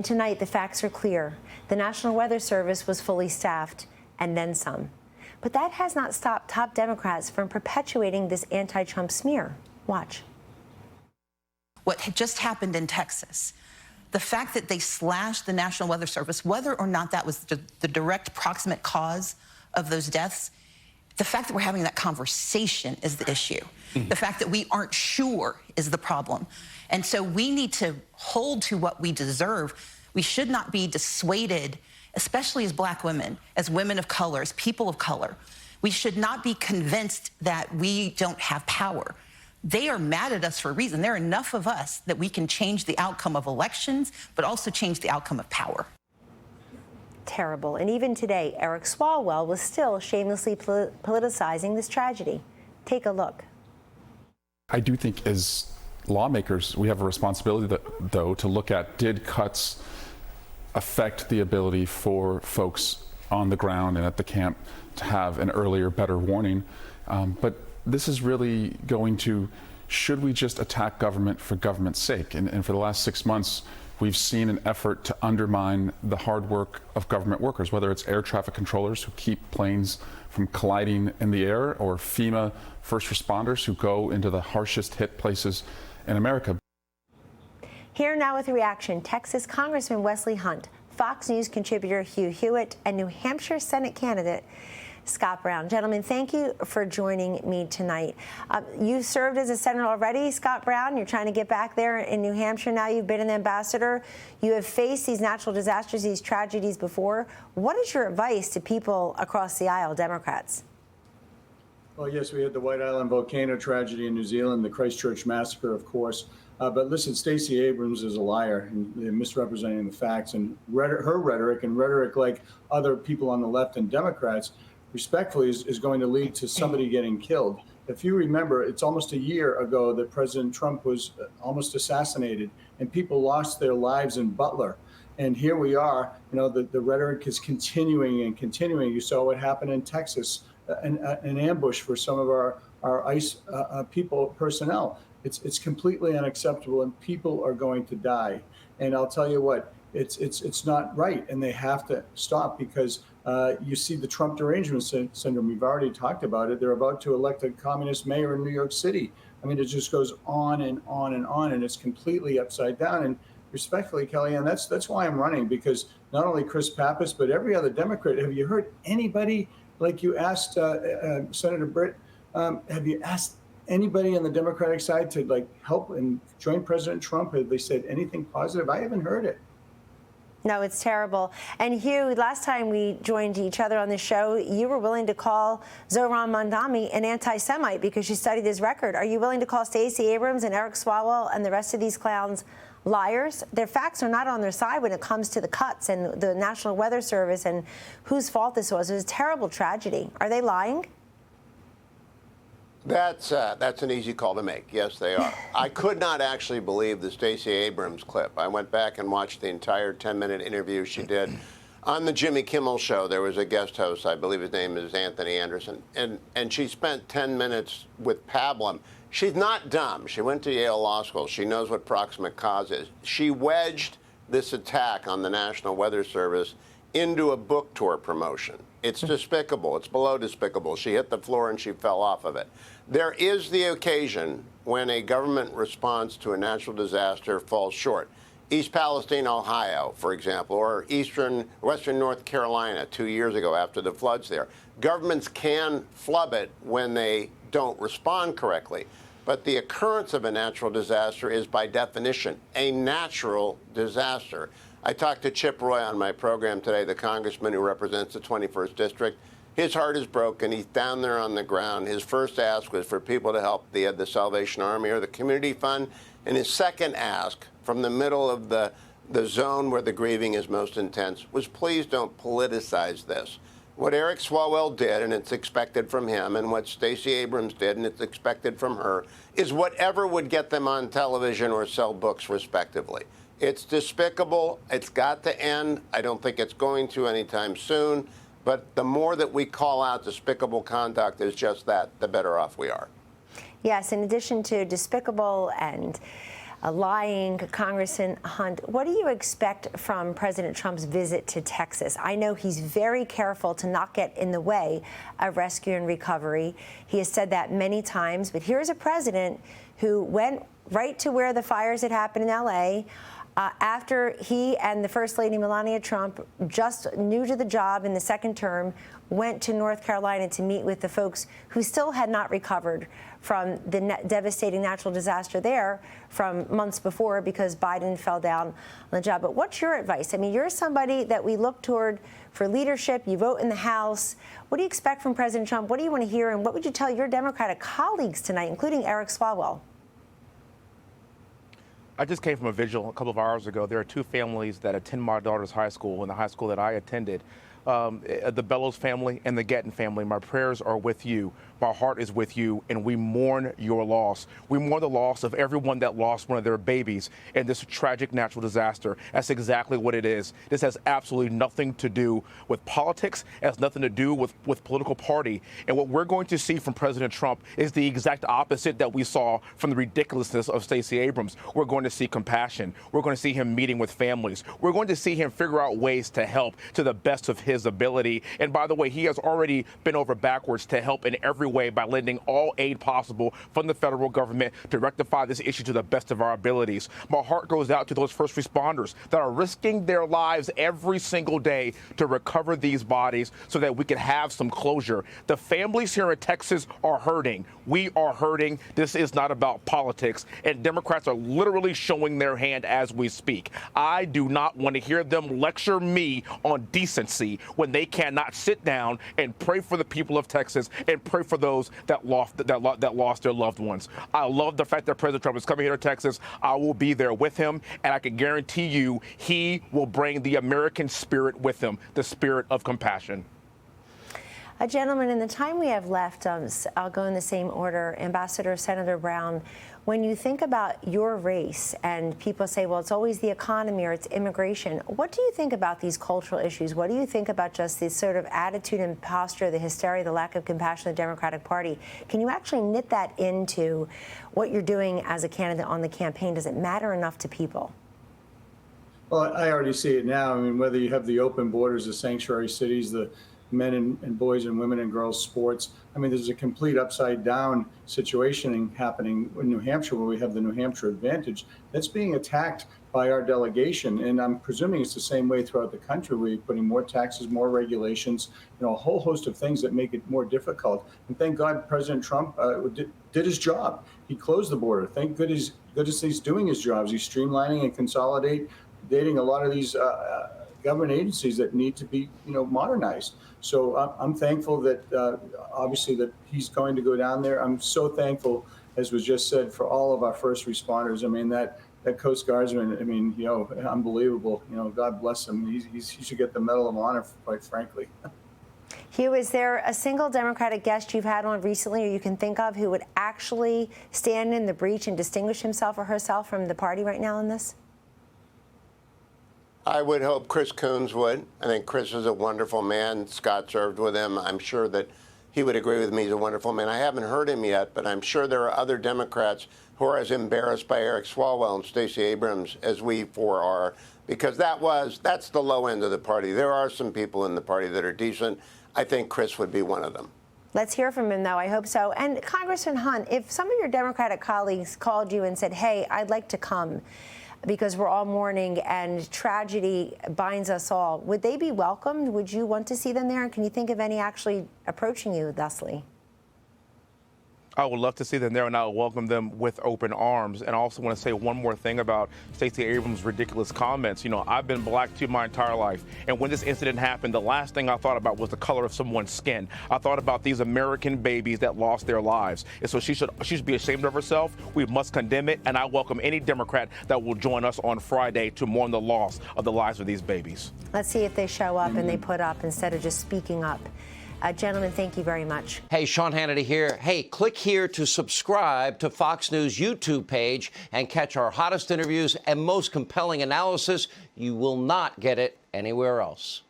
Tonight, the facts are clear. The National Weather Service was fully staffed, and then some. But that has not stopped top Democrats from perpetuating this anti-Trump smear. Watch. What had just happened in Texas, the fact that they slashed the National Weather Service, whether or not that was the direct proximate cause of those deaths, the fact that we're having that conversation is the issue. The fact that we aren't sure is the problem. And so we need to hold to what we deserve. We should not be dissuaded, especially as Black women, as women of color, as people of color. We should not be convinced that we don't have power. They are mad at us for a reason. There are enough of us that we can change the outcome of elections, but also change the outcome of power. Terrible. And even today, Eric Swalwell was still shamelessly politicizing this tragedy. Take a look. I do think as lawmakers, we have a responsibility, though, to look at, did cuts affect the ability for folks on the ground and at the camp to have an earlier, better warning? But this is really going to, should we just attack government for government's sake? And for the last 6 months, we've seen an effort to undermine the hard work of government workers, whether it's air traffic controllers who keep planes from colliding in the air, or FEMA first responders who go into the harshest hit places in America. Here now with a reaction, Texas Congressman Wesley Hunt, Fox News contributor Hugh Hewitt, and New Hampshire Senate candidate Scott Brown. Gentlemen, thank you for joining me tonight. You served as a senator already, Scott Brown. You're trying to get back there in New Hampshire now. You've been an ambassador. You have faced these natural disasters, these tragedies before. What is your advice to people across the aisle, Democrats? Well, yes, we had the White Island volcano tragedy in New Zealand, the Christchurch massacre, of course. But listen, Stacey Abrams is a liar and misrepresenting the facts. And her rhetoric, like other people on the left and Democrats, respectfully, is going to lead to somebody getting killed. If you remember, it's almost a year ago that President Trump was almost assassinated, and people lost their lives in Butler. And here we are, the rhetoric is continuing and continuing. You saw what happened in Texas, an ambush for some of our ICE personnel. It's completely unacceptable, and people are going to die. And I'll tell you what, it's not right, and they have to stop, because you see the Trump derangement syndrome. We've already talked about it. They're about to elect a communist mayor in New York City. I mean, it just goes on and on and on, and it's completely upside down. And respectfully, Kellyanne, that's why I'm running, because not only Chris Pappas, but every other Democrat. Have you heard anybody, like you asked Senator Britt, have you asked anybody on the Democratic side to help and join President Trump? Have they said anything positive? I haven't heard it. No, it's terrible. And Hugh, last time we joined each other on this show, you were willing to call Zohran Mamdani an anti-Semite because you studied his record. Are you willing to call Stacey Abrams and Eric Swalwell and the rest of these clowns liars? Their facts are not on their side when it comes to the cuts and the National Weather Service and whose fault this was. It was a terrible tragedy. Are they lying? That's an easy call to make. Yes, they are. I could not actually believe the Stacey Abrams clip. I went back and watched the entire 10-minute interview she did on the Jimmy Kimmel show. There was a guest host, I believe his name is Anthony Anderson, and she spent 10 minutes with Pablum. She's not dumb. She went to Yale Law School. She knows what proximate cause is. She wedged this attack on the National Weather Service into a book tour promotion. It's despicable. It's below despicable. She hit the floor and she fell off of it. There is the occasion when a government response to a natural disaster falls short. East Palestine, Ohio, for example, or western North Carolina 2 years ago after the floods there. Governments can flub it when they don't respond correctly. But the occurrence of a natural disaster is, by definition, a natural disaster. I talked to Chip Roy on my program today, the congressman who represents the 21st District. His heart is broken. He's down there on the ground. His first ask was for people to help the Salvation Army or the Community Fund. And his second ask, from the middle of the zone where the grieving is most intense, was please don't politicize this. What Eric Swalwell did, and it's expected from him, and what Stacey Abrams did, and it's expected from her, is whatever would get them on television or sell books, respectively. It's despicable. It's got to end. I don't think it's going to anytime soon. But the more that we call out despicable conduct is just that, the better off we are. Yes, in addition to despicable and lying. Congressman Hunt, what do you expect from President Trump's visit to Texas? I know he's very careful to not get in the way of rescue and recovery. He has said that many times, but here's a president who went right to where the fires had happened in L.A., after he and the First Lady Melania Trump, just new to the job in the second term, went to North Carolina to meet with the folks who still had not recovered from the devastating natural disaster there from months before because Biden fell down on the job. But what's your advice? I mean, you're somebody that we look toward for leadership. You vote in the House. What do you expect from President Trump? What do you want to hear? And what would you tell your Democratic colleagues tonight, including Eric Swalwell? I just came from a vigil a couple of hours ago. There are two families that attend my daughter's high school, and the high school that I attended. The Bellows family and the Gatton family, my prayers are with you. My heart is with you, and we mourn your loss. We mourn the loss of everyone that lost one of their babies in this tragic natural disaster. That's exactly what it is. This has absolutely nothing to do with politics. It has nothing to do with political party. And what we're going to see from President Trump is the exact opposite that we saw from the ridiculousness of Stacey Abrams. We're going to see compassion. We're going to see him meeting with families. We're going to see him figure out ways to help to the best of his ability. And by the way, he has already bent over backwards to help in every way by lending all aid possible from the federal government to rectify this issue to the best of our abilities. My heart goes out to those first responders that are risking their lives every single day to recover these bodies so that we can have some closure. The families here in Texas are hurting. We are hurting. This is not about politics, and Democrats are literally showing their hand as we speak. I do not want to hear them lecture me on decency when they cannot sit down and pray for the people of Texas and pray for those that lost their loved ones. I love the fact that President Trump is coming here to Texas. I will be there with him, and I can guarantee you he will bring the American spirit with him, the spirit of compassion. Gentlemen, in the time we have left, I'll go in the same order. Ambassador Senator Brown, when you think about your race and people say, well, it's always the economy or it's immigration, what do you think about these cultural issues? What do you think about just this sort of attitude and posture, the hysteria, the lack of compassion of the Democratic Party? Can you actually knit that into what you're doing as a candidate on the campaign? Does it matter enough to people? Well, I already see it now. I mean, whether you have the open borders, the sanctuary cities, the men and boys and women and girls sports. I mean, there's a complete upside down situation happening in New Hampshire where we have the New Hampshire advantage that's being attacked by our delegation. And I'm presuming it's the same way throughout the country. We're putting more taxes, more regulations, a whole host of things that make it more difficult. And thank God President Trump did his job. He closed the border. Thank goodness he's doing his jobs. He's streamlining and consolidating a lot of these government agencies that need to be, modernized. So I'm thankful that obviously that he's going to go down there. I'm so thankful, as was just said, for all of our first responders. I mean, that Coast Guardsman, unbelievable. God bless him. He should get the Medal of Honor, quite frankly. Hugh, is there a single Democratic guest you've had on recently or you can think of who would actually stand in the breach and distinguish himself or herself from the party right now in this? I would hope Chris Coons would. I think Chris is a wonderful man. Scott served with him. I'm sure that he would agree with me. He's a wonderful man. I haven't heard him yet, but I'm sure there are other Democrats who are as embarrassed by Eric Swalwell and Stacey Abrams as we four are, because that's the low end of the party. There are some people in the party that are decent. I think Chris would be one of them. Let's hear from him, though. I hope so. And Congressman Hunt, if some of your Democratic colleagues called you and said, hey, I'd like to come, because we're all mourning and tragedy binds us all, would they be welcomed? Would you want to see them there? And can you think of any actually approaching you thusly? I would love to see them there, and I would welcome them with open arms. And I also want to say one more thing about Stacey Abrams' ridiculous comments. I've been black too my entire life. And when this incident happened, the last thing I thought about was the color of someone's skin. I thought about these American babies that lost their lives. And so she should be ashamed of herself. We must condemn it. And I welcome any Democrat that will join us on Friday to mourn the loss of the lives of these babies. Let's see if they show up and they put up instead of just speaking up. Gentlemen, thank you very much. Hey, Sean Hannity here. Hey, click here to subscribe to Fox News YouTube page and catch our hottest interviews and most compelling analysis. You will not get it anywhere else.